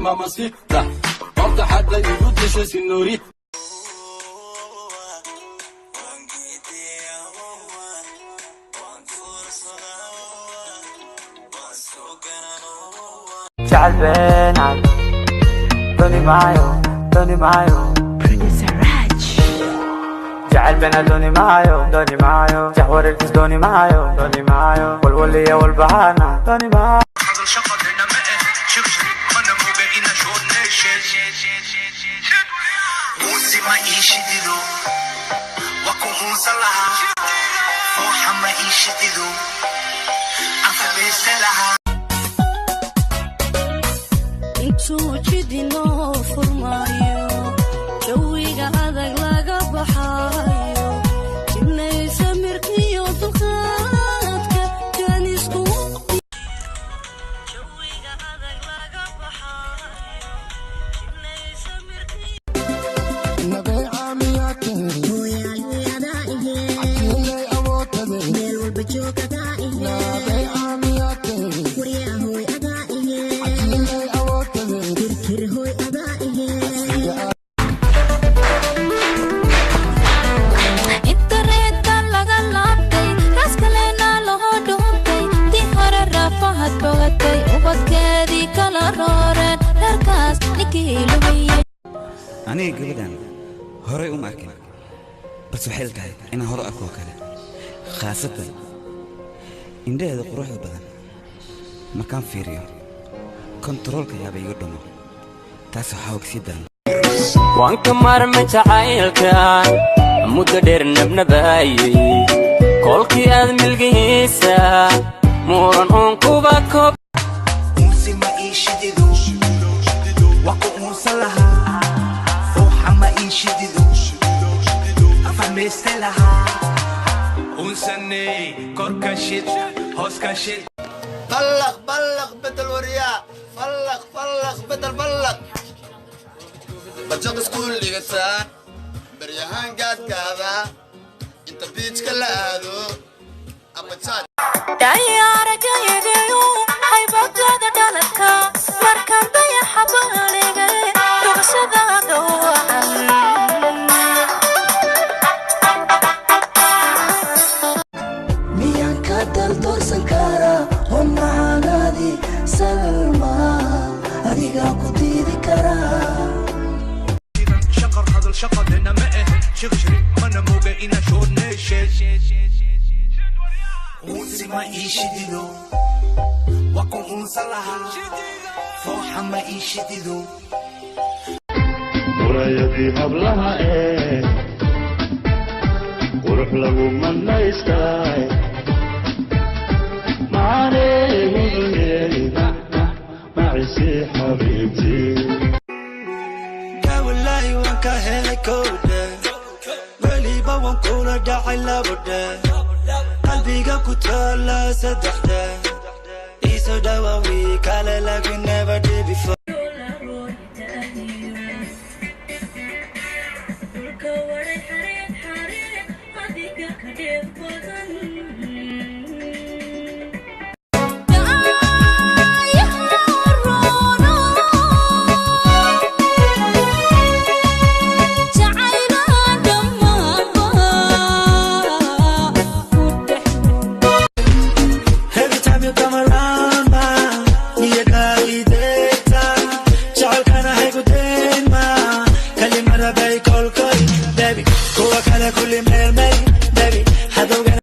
Mamacita, porta حدا يقدش سنوريتا. جعل بينك دوني مايو Producer Raj. جعل بينك دوني مايو جحور الفيس دوني مايو والولية والبهانة دوني مايو intuu jidinoo furmaayo jawiga adag laga baxaayo jibnaysa mirkiyo dulqaadka jaanisku jawiga adag laga baxaayo jibnaysa mirkiyo nabay caamiyaatin hooyaaliyada ihe ilay awoodade meel walba joogada ihe nabay caamiyaatin waryaa hooyada ihe ilay awoodade kirkir hooyada ihe internetka laga laabtay raskalena loo dhuuntay tii hore raafahad bogatay ubadkeedii kala rooreen reerkaas ninkii lumiyey aniga gabadhan horay uma arkin balse waxay la tahay inaan hore arkoo kale khaasatan indhaheeda quruxda badan markaan fiiriyo kontaroolka yaaba iga dhumo taas waxaa og sii daran waan ka maarmay jacaylka muddo dheer nabnabaayay kolkii aad milgihiisa muran uun kuba koob ما يشددو وقوم صلها روح ما يشددو فمست لها ونسني كوركشيت هوسكشيت بلغ بدل ورياء فلق بدل بلغ بجد سكول اللي قسان بريهان قاد كذا انت بيتش كلادو ابا تشاد dayaarka yegayo haybadada dhaladka markaan dayaxa baligay duqshadaada wacan ميان كدل دورسن كارا هم معانادي سلمى أديقا كتيدي كارا شقر هذا الشقر لنا مئه شغشري من موقعين شور نشيش ونسي ما يشددو وكون صلها فوحا ما يشددو وريدي قبلها ايه وروح لغو من نيستاي معاني مغني معيسي حبيبتي كاولاي وانكا هيلي كودة ولي باوان كولا داعي لابده قلبيقا كتالا سدحده إيسو دواوي كالا like we never did before